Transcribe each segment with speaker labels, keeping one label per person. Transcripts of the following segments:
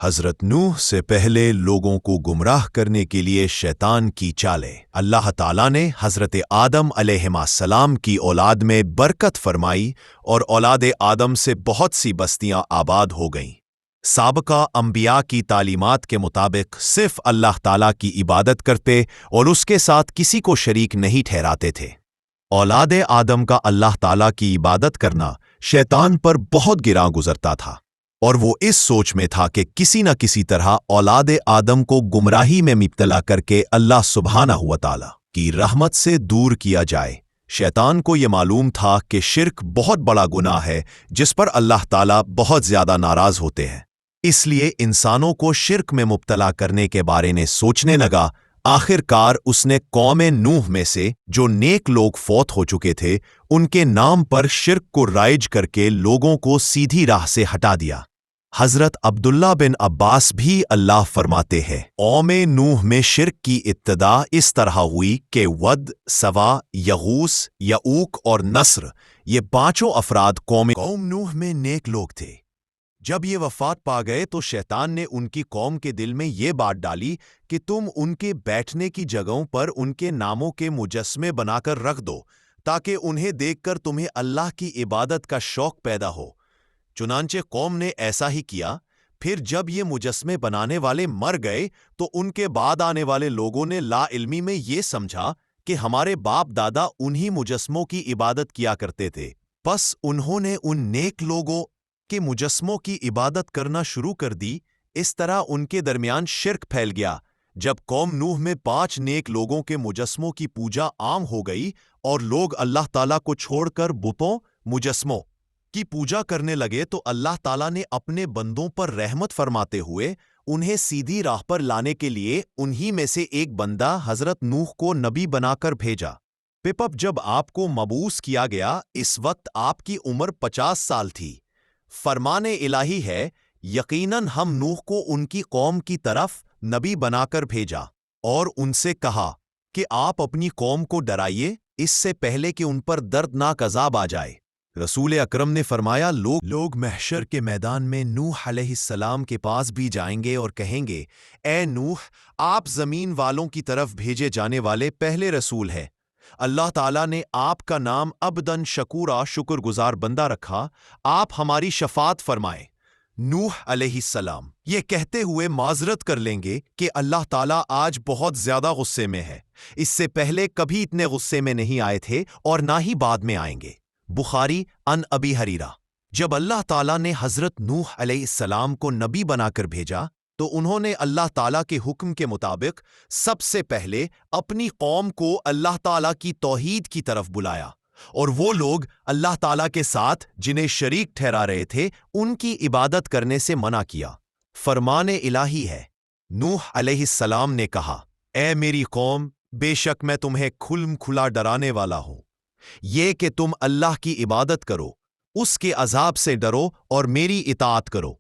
Speaker 1: حضرت نوح سے پہلے لوگوں کو گمراہ کرنے کے لیے شیطان کی چالیں۔ اللہ تعالیٰ نے حضرت آدم علیہ السلام کی اولاد میں برکت فرمائی اور اولاد آدم سے بہت سی بستیاں آباد ہو گئیں۔ سابقہ انبیاء کی تعلیمات کے مطابق صرف اللہ تعالیٰ کی عبادت کرتے اور اس کے ساتھ کسی کو شریک نہیں ٹھہراتے تھے۔ اولاد آدم کا اللہ تعالیٰ کی عبادت کرنا شیطان پر بہت گراں گزرتا تھا، اور وہ اس سوچ میں تھا کہ کسی نہ کسی طرح اولاد آدم کو گمراہی میں مبتلا کر کے اللہ سبحانہ و تعالیٰ کی رحمت سے دور کیا جائے۔ شیطان کو یہ معلوم تھا کہ شرک بہت بڑا گناہ ہے جس پر اللہ تعالیٰ بہت زیادہ ناراض ہوتے ہیں، اس لیے انسانوں کو شرک میں مبتلا کرنے کے بارے میں سوچنے لگا۔ آخر کار اس نے قوم نوح میں سے جو نیک لوگ فوت ہو چکے تھے ان کے نام پر شرک کو رائج کر کے لوگوں کو سیدھی راہ سے ہٹا دیا۔ حضرت عبداللہ بن عباس بھی اللہ فرماتے ہیں، قوم نوح میں شرک کی ابتدا اس طرح ہوئی کہ ود، سوا، یغوث، یعوق اور نصر یہ پانچوں افراد قوم نوح میں نیک لوگ تھے۔ جب یہ وفات پا گئے تو شیطان نے ان کی قوم کے دل میں یہ بات ڈالی کہ تم ان کے بیٹھنے کی جگہوں پر ان کے ناموں کے مجسمے بنا کر رکھ دو تاکہ انہیں دیکھ کر تمہیں اللہ کی عبادت کا شوق پیدا ہو۔ چنانچہ قوم نے ایسا ہی کیا۔ پھر جب یہ مجسمے بنانے والے مر گئے تو ان کے بعد آنے والے لوگوں نے لا علمی میں یہ سمجھا کہ ہمارے باپ دادا انہی مجسموں کی عبادت کیا کرتے تھے، پس انہوں نے ان نیک لوگوں کے مجسموں کی عبادت کرنا شروع کر دی۔ اس طرح ان کے درمیان شرک پھیل گیا۔ جب قوم نوح میں 5 نیک لوگوں کے مجسموں کی پوجا عام ہو گئی اور لوگ اللہ تعالیٰ کو چھوڑ کر بتوں، مجسموں کی پوجا کرنے لگے تو اللہ تعالیٰ نے اپنے بندوں پر رحمت فرماتے ہوئے انہیں سیدھی راہ پر لانے کے لیے انہی میں سے ایک بندہ حضرت نوح کو نبی بنا کر بھیجا۔ پپ جب آپ کو مبعوث کیا گیا اس وقت آپ کی عمر 50 سال تھی۔ فرمان الہی ہے، یقیناً ہم نوح کو ان کی قوم کی طرف نبی بنا کر بھیجا اور ان سے کہا کہ آپ اپنی قوم کو ڈرائیے اس سے پہلے کہ ان پر دردناک عذاب آ جائے۔ رسول اکرم نے فرمایا، لوگ محشر کے میدان میں نوح علیہ السلام کے پاس بھی جائیں گے اور کہیں گے، اے نوح، آپ زمین والوں کی طرف بھیجے جانے والے پہلے رسول ہیں۔ اللہ تعالیٰ نے آپ کا نام عبدن شکورا، شکر گزار بندہ رکھا، آپ ہماری شفاعت فرمائیں۔ نوح علیہ السلام یہ کہتے ہوئے معذرت کر لیں گے کہ اللہ تعالیٰ آج بہت زیادہ غصے میں ہے، اس سے پہلے کبھی اتنے غصے میں نہیں آئے تھے اور نہ ہی بعد میں آئیں گے۔ بخاری عن ابی ہریرہ۔ جب اللہ تعالیٰ نے حضرت نوح علیہ السلام کو نبی بنا کر بھیجا تو انہوں نے اللہ تعالیٰ کے حکم کے مطابق سب سے پہلے اپنی قوم کو اللہ تعالیٰ کی توحید کی طرف بلایا، اور وہ لوگ اللہ تعالیٰ کے ساتھ جنہیں شریک ٹھہرا رہے تھے ان کی عبادت کرنے سے منع کیا۔ فرمان الہی ہے، نوح علیہ السلام نے کہا، اے میری قوم، بے شک میں تمہیں کھلم کھلا ڈرانے والا ہوں، یہ کہ تم اللہ کی عبادت کرو، اس کے عذاب سے ڈرو اور میری اطاعت کرو،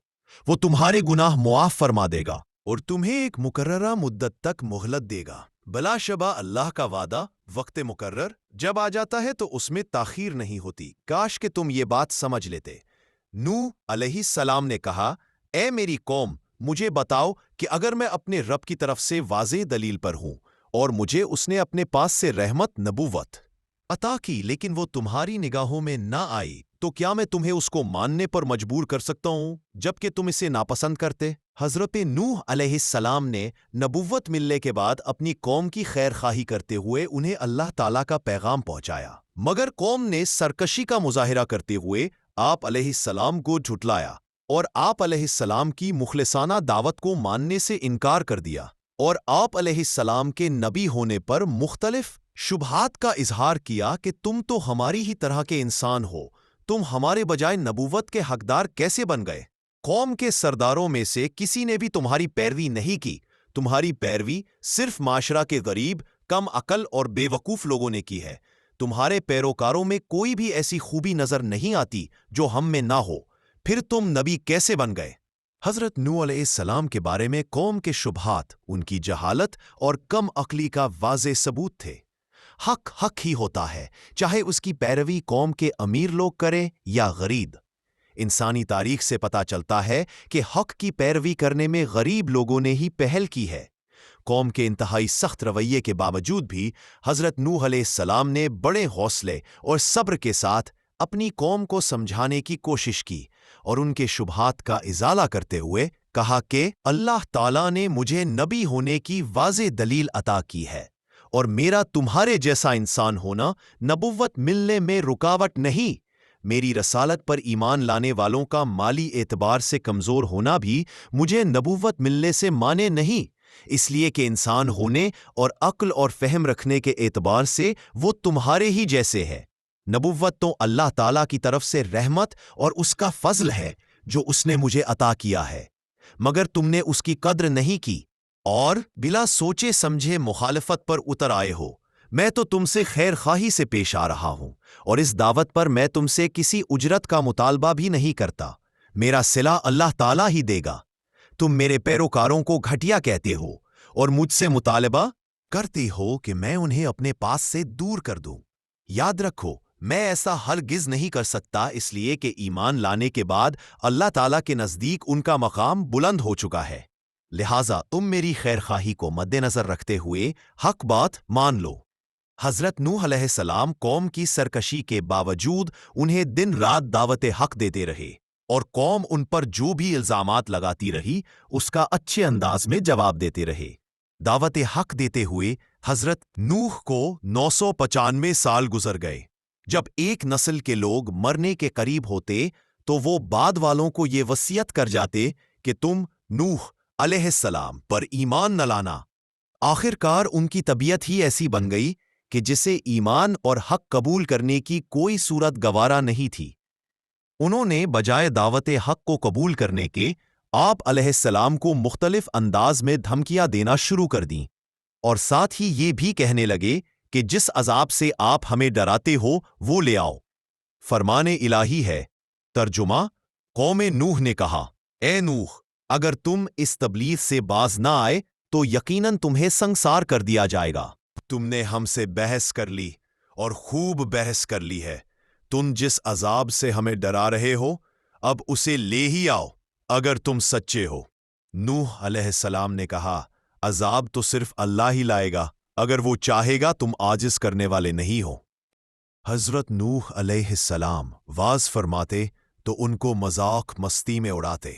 Speaker 1: وہ تمہارے گناہ معاف فرما دے گا اور تمہیں ایک مقررہ مدت تک مہلت دے گا۔ بلا شبہ اللہ کا وعدہ وقت مقرر جب آ جاتا ہے تو اس میں تاخیر نہیں ہوتی۔ کاش کہ تم یہ بات سمجھ لیتے۔ نوح علیہ السلام نے کہا، اے میری قوم، مجھے بتاؤ کہ اگر میں اپنے رب کی طرف سے واضح دلیل پر ہوں اور مجھے اس نے اپنے پاس سے رحمت، نبوت عطا کی لیکن وہ تمہاری نگاہوں میں نہ آئی تو کیا میں تمہیں اس کو ماننے پر مجبور کر سکتا ہوں جبکہ تم اسے ناپسند کرتے؟ حضرت نوح علیہ السلام نے نبوت ملنے کے بعد اپنی قوم کی خیر خواہی کرتے ہوئے انہیں اللہ تعالیٰ کا پیغام پہنچایا، مگر قوم نے سرکشی کا مظاہرہ کرتے ہوئے آپ علیہ السلام کو جھٹلایا اور آپ علیہ السلام کی مخلصانہ دعوت کو ماننے سے انکار کر دیا، اور آپ علیہ السلام کے نبی ہونے پر مختلف شبہات کا اظہار کیا کہ تم تو ہماری ہی طرح کے انسان ہو، تم ہمارے بجائے نبوت کے حقدار کیسے بن گئے؟ قوم کے سرداروں میں سے کسی نے بھی تمہاری پیروی نہیں کی، تمہاری پیروی صرف معاشرہ کے غریب، کم عقل اور بے وقوف لوگوں نے کی ہے۔ تمہارے پیروکاروں میں کوئی بھی ایسی خوبی نظر نہیں آتی جو ہم میں نہ ہو، پھر تم نبی کیسے بن گئے؟ حضرت نوح علیہ السلام کے بارے میں قوم کے شبہات ان کی جہالت اور کم عقلی کا واضح ثبوت تھے۔ حق حق ہی ہوتا ہے، چاہے اس کی پیروی قوم کے امیر لوگ کریں یا غریب۔ انسانی تاریخ سے پتہ چلتا ہے کہ حق کی پیروی کرنے میں غریب لوگوں نے ہی پہل کی ہے۔ قوم کے انتہائی سخت رویے کے باوجود بھی حضرت نوح علیہ السلام نے بڑے حوصلے اور صبر کے ساتھ اپنی قوم کو سمجھانے کی کوشش کی اور ان کے شبہات کا ازالہ کرتے ہوئے کہا کہ اللہ تعالیٰ نے مجھے نبی ہونے کی واضح دلیل عطا کی ہے اور میرا تمہارے جیسا انسان ہونا نبوت ملنے میں رکاوٹ نہیں۔ میری رسالت پر ایمان لانے والوں کا مالی اعتبار سے کمزور ہونا بھی مجھے نبوت ملنے سے مانے نہیں، اس لیے کہ انسان ہونے اور عقل اور فہم رکھنے کے اعتبار سے وہ تمہارے ہی جیسے ہے۔ نبوت تو اللہ تعالیٰ کی طرف سے رحمت اور اس کا فضل ہے جو اس نے مجھے عطا کیا ہے، مگر تم نے اس کی قدر نہیں کی اور بلا سوچے سمجھے مخالفت پر اتر آئے ہو۔ میں تو تم سے خیر خواہی سے پیش آ رہا ہوں اور اس دعوت پر میں تم سے کسی اجرت کا مطالبہ بھی نہیں کرتا، میرا صلہ اللہ تعالیٰ ہی دے گا۔ تم میرے پیروکاروں کو گھٹیا کہتے ہو اور مجھ سے مطالبہ کرتے ہو کہ میں انہیں اپنے پاس سے دور کر دوں۔ یاد رکھو، میں ایسا ہرگز نہیں کر سکتا، اس لیے کہ ایمان لانے کے بعد اللہ تعالیٰ کے نزدیک ان کا مقام بلند ہو چکا ہے، لہٰذا تم میری خیر خواہی کو مد نظر رکھتے ہوئے حق بات مان لو۔ حضرت نوح علیہ السلام قوم کی سرکشی کے باوجود انہیں دن رات دعوت حق دیتے رہے اور قوم ان پر جو بھی الزامات لگاتی رہی اس کا اچھے انداز میں جواب دیتے رہے۔ دعوت حق دیتے ہوئے حضرت نوح کو 995 سال گزر گئے۔ جب ایک نسل کے لوگ مرنے کے قریب ہوتے تو وہ بعد والوں کو یہ وصیت کر جاتے کہ تم نوح علیہ السلام پر ایمان نہ لانا۔ آخر کار ان کی طبیعت ہی ایسی بن گئی کہ جسے ایمان اور حق قبول کرنے کی کوئی صورت گوارا نہیں تھی۔ انہوں نے بجائے دعوت حق کو قبول کرنے کے آپ علیہ السلام کو مختلف انداز میں دھمکیاں دینا شروع کر دیں اور ساتھ ہی یہ بھی کہنے لگے کہ جس عذاب سے آپ ہمیں ڈراتے ہو وہ لے آؤ۔ فرمان الہی ہے۔ ترجمہ: قوم نوح نے کہا، اے نوح، اگر تم اس تبلیغ سے باز نہ آئے تو یقیناً تمہیں سنسار کر دیا جائے گا۔ تم نے ہم سے بحث کر لی اور خوب بحث کر لی ہے۔ تم جس عذاب سے ہمیں ڈرا رہے ہو اب اسے لے ہی آؤ اگر تم سچے ہو۔ نوح علیہ السلام نے کہا، عذاب تو صرف اللہ ہی لائے گا، اگر وہ چاہے گا تم عاجز کرنے والے نہیں ہو۔ حضرت نوح علیہ السلام واز فرماتے تو ان کو مذاق مستی میں اڑاتے،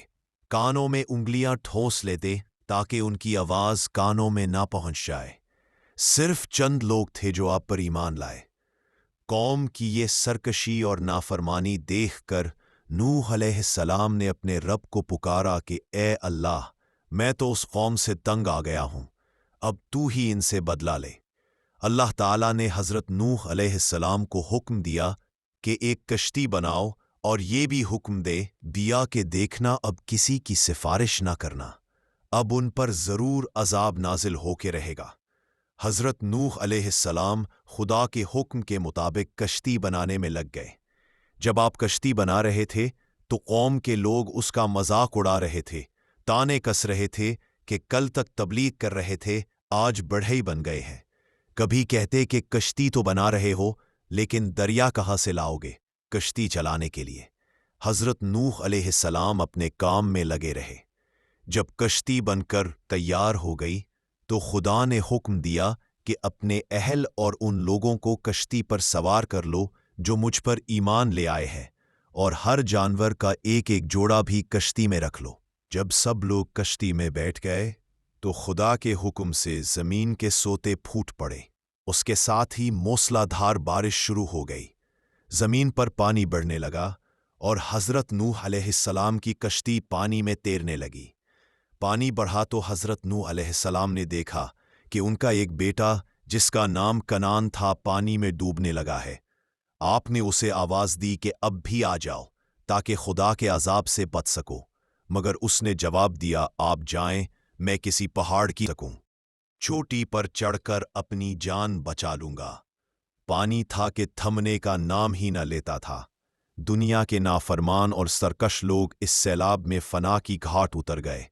Speaker 1: کانوں میں انگلیاں ٹھوس لیتے تاکہ ان کی آواز کانوں میں نہ پہنچ جائے۔ صرف چند لوگ تھے جو آپ پر ایمان لائے۔ قوم کی یہ سرکشی اور نافرمانی دیکھ کر نوح علیہ السلام نے اپنے رب کو پکارا کہ اے اللہ، میں تو اس قوم سے تنگ آ گیا ہوں، اب تو ہی ان سے بدلہ لے۔ اللہ تعالیٰ نے حضرت نوح علیہ السلام کو حکم دیا کہ ایک کشتی بناؤ اور یہ بھی حکم دے دیا کہ دیکھنا اب کسی کی سفارش نہ کرنا، اب ان پر ضرور عذاب نازل ہو کے رہے گا۔ حضرت نوح علیہ السلام خدا کے حکم کے مطابق کشتی بنانے میں لگ گئے۔ جب آپ کشتی بنا رہے تھے تو قوم کے لوگ اس کا مذاق اڑا رہے تھے، تانے کس رہے تھے کہ کل تک تبلیغ کر رہے تھے، آج بڑھئی بن گئے ہیں۔ کبھی کہتے کہ کشتی تو بنا رہے ہو لیکن دریا کہاں سے لاؤ گے کشتی چلانے کے لیے؟ حضرت نوح علیہ السلام اپنے کام میں لگے رہے۔ جب کشتی بن کر تیار ہو گئی تو خدا نے حکم دیا کہ اپنے اہل اور ان لوگوں کو کشتی پر سوار کر لو جو مجھ پر ایمان لے آئے ہیں، اور ہر جانور کا ایک ایک جوڑا بھی کشتی میں رکھ لو۔ جب سب لوگ کشتی میں بیٹھ گئے تو خدا کے حکم سے زمین کے سوتے پھوٹ پڑے، اس کے ساتھ ہی موسلا دھار بارش شروع ہو گئی، زمین پر پانی بڑھنے لگا اور حضرت نوح علیہ السلام کی کشتی پانی میں تیرنے لگی۔ پانی بڑھا تو حضرت نوح علیہ السلام نے دیکھا کہ ان کا ایک بیٹا جس کا نام کنعان تھا پانی میں ڈوبنے لگا ہے۔ آپ نے اسے آواز دی کہ اب بھی آ جاؤ تاکہ خدا کے عذاب سے بچ سکو، مگر اس نے جواب دیا، آپ جائیں، میں کسی پہاڑ کی سکوں چوٹی پر چڑھ کر اپنی جان بچا لوں گا۔ پانی تھا کہ تھمنے کا نام ہی نہ لیتا تھا۔ دنیا کے نافرمان اور سرکش لوگ اس سیلاب میں فنا کی گھاٹ اتر گئے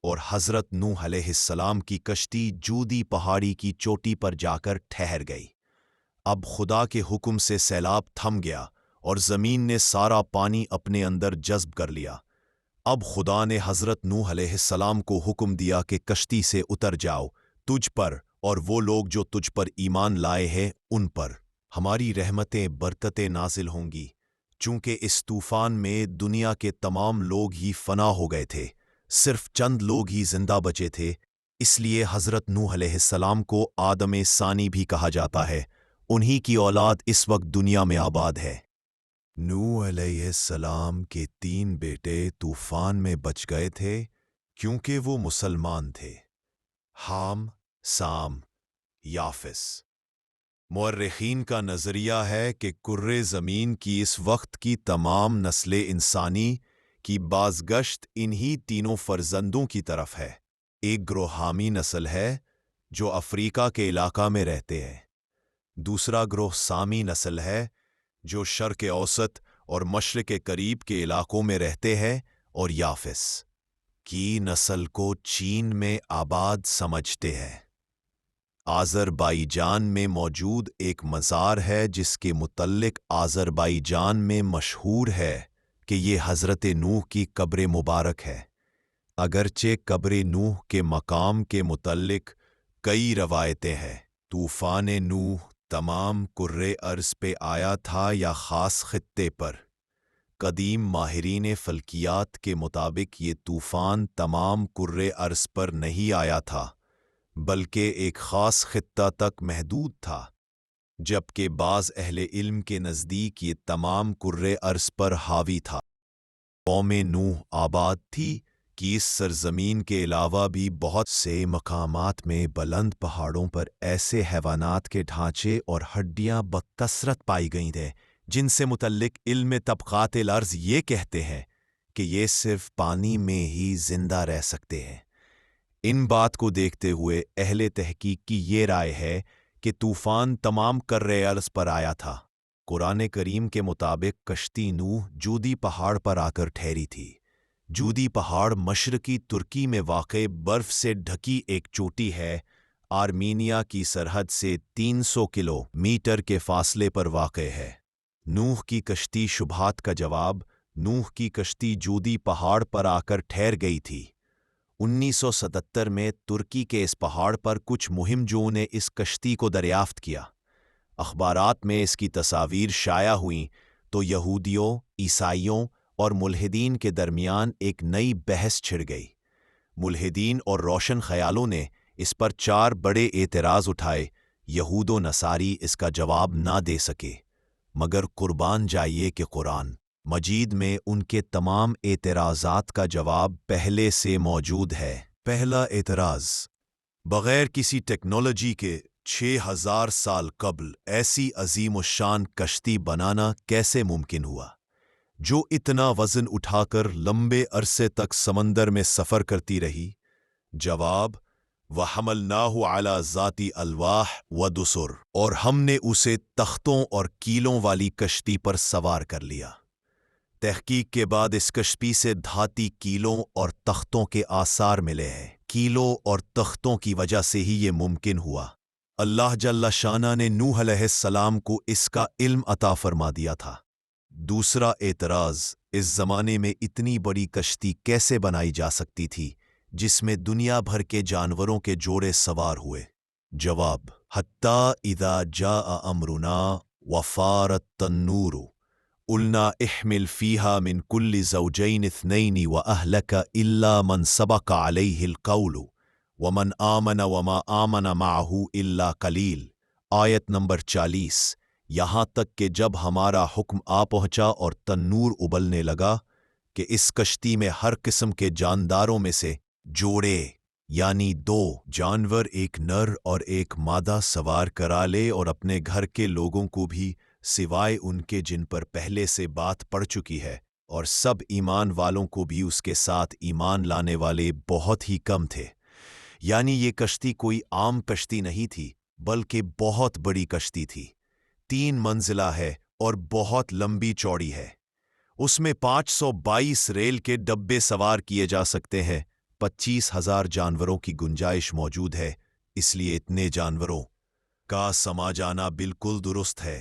Speaker 1: اور حضرت نوح علیہ السلام کی کشتی جودی پہاڑی کی چوٹی پر جا کر ٹھہر گئی۔ اب خدا کے حکم سے سیلاب تھم گیا اور زمین نے سارا پانی اپنے اندر جذب کر لیا۔ اب خدا نے حضرت نوح علیہ السلام کو حکم دیا کہ کشتی سے اتر جاؤ، تجھ پر اور وہ لوگ جو تجھ پر ایمان لائے ہیں ان پر ہماری رحمتیں برکتیں نازل ہوں گی، چونکہ اس طوفان میں دنیا کے تمام لوگ ہی فنا ہو گئے تھے، صرف چند لوگ ہی زندہ بچے تھے، اس لیے حضرت نوح علیہ السلام کو آدم ثانی بھی کہا جاتا ہے، انہی کی اولاد اس وقت دنیا میں آباد ہے۔ نوح علیہ السلام کے 3 بیٹے طوفان میں بچ گئے تھے کیونکہ وہ مسلمان تھے، حام، سام، یافس۔ مورخین کا نظریہ ہے کہ کرۂ زمین کی اس وقت کی تمام نسل انسانی کی بازگشت انہی تینوں فرزندوں کی طرف ہے۔ ایک گروہ حامی نسل ہے جو افریقہ کے علاقہ میں رہتے ہیں، دوسرا گروہ سامی نسل ہے جو شرق اوسط اور مشرق قریب کے علاقوں میں رہتے ہیں، اور یافس کی نسل کو چین میں آباد سمجھتے ہیں۔ آذربائیجان میں موجود ایک مزار ہے جس کے متعلق آذربائیجان میں مشہور ہے کہ یہ حضرت نوح کی قبر مبارک ہے، اگرچہ قبر نوح کے مقام کے متعلق کئی روایتیں ہیں۔ طوفان نوح تمام کرۂ ارض پہ آیا تھا یا خاص خطے پر؟ قدیم ماہرین فلکیات کے مطابق یہ طوفان تمام کرۂ ارض پر نہیں آیا تھا، بلکہ ایک خاص خطہ تک محدود تھا، جبکہ بعض اہل علم کے نزدیک یہ تمام کرۂ ارض پر حاوی تھا۔ قوم نوح آباد تھی کہ اس سرزمین کے علاوہ بھی بہت سے مقامات میں بلند پہاڑوں پر ایسے حیوانات کے ڈھانچے اور ہڈیاں بکثرت پائی گئی تھیں جن سے متعلق علم طبقات الارض یہ کہتے ہیں کہ یہ صرف پانی میں ہی زندہ رہ سکتے ہیں۔ ان بات کو دیکھتے ہوئے اہل تحقیق کی یہ رائے ہے کہ طوفان تمام کرۂ ارض پر آیا تھا۔ قرآن کریم کے مطابق کشتی نوح جودی پہاڑ پر آ کر ٹھہری تھی۔ جودی پہاڑ مشرقی ترکی میں واقع برف سے ڈھکی ایک چوٹی ہے، آرمینیا کی سرحد سے 300 کلومیٹر کے فاصلے پر واقع ہے۔ نوح کی کشتی شبہات کا جواب: نوح کی کشتی جودی پہاڑ پر آ کر ٹھہر گئی تھی۔ 1977 میں ترکی کے اس پہاڑ پر کچھ مہم جوؤں نے اس کشتی کو دریافت کیا۔ اخبارات میں اس کی تصاویر شائع ہوئیں تو یہودیوں، عیسائیوں اور ملحدین کے درمیان ایک نئی بحث چھڑ گئی۔ ملحدین اور روشن خیالوں نے اس پر 4 بڑے اعتراض اٹھائے۔ یہود و نصاری اس کا جواب نہ دے سکے، مگر قربان جائیے کہ قرآن مجید میں ان کے تمام اعتراضات کا جواب پہلے سے موجود ہے۔ پہلا اعتراض: بغیر کسی ٹیکنالوجی کے 6000 سال قبل ایسی عظیم الشان کشتی بنانا کیسے ممکن ہوا جو اتنا وزن اٹھا کر لمبے عرصے تک سمندر میں سفر کرتی رہی؟ جواب: وَحَمَلْنَاهُ عَلَى ذَاتِ أَلْوَاحٍ وَدُسُرٍ، اور ہم نے اسے تختوں اور کیلوں والی کشتی پر سوار کر لیا۔ تحقیق کے بعد اس کشتی سے دھاتی کیلوں اور تختوں کے آثار ملے ہیں۔ کیلوں اور تختوں کی وجہ سے ہی یہ ممکن ہوا۔ اللہ جل شانہ نے نوح علیہ السلام کو اس کا علم عطا فرما دیا تھا۔ دوسرا اعتراض: اس زمانے میں اتنی بڑی کشتی کیسے بنائی جا سکتی تھی جس میں دنیا بھر کے جانوروں کے جوڑے سوار ہوئے؟ جواب: حتیٰ اذا جاء امرنا وفارت التنور قلنا احمل فيها من كل زوجين اثنين وأهلك إلا من سبق عليه القول ومن آمن وما آمن معه إلا قليل۔ آیت نمبر 40۔ یہاں تک کہ جب ہمارا حکم آ پہنچا اور تنور ابلنے لگا کہ اس کشتی میں ہر قسم کے جانداروں میں سے جوڑے یعنی 2 جانور، ایک نر اور ایک مادہ سوار کرا لے، اور اپنے گھر کے لوگوں کو بھی سوائے ان کے جن پر پہلے سے بات پڑ چکی ہے، اور سب ایمان والوں کو بھی اس کے ساتھ ایمان لانے والے بہت ہی کم تھے۔ یعنی یہ کشتی کوئی عام کشتی نہیں تھی بلکہ بہت بڑی کشتی تھی۔ 3 منزلہ ہے اور بہت لمبی چوڑی ہے۔ اس میں 522 ریل کے ڈبے سوار کیے جا سکتے ہیں۔ 25,000 جانوروں کی گنجائش موجود ہے، اس لیے اتنے جانوروں کا سما جانا بالکل درست ہے۔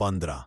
Speaker 1: 15।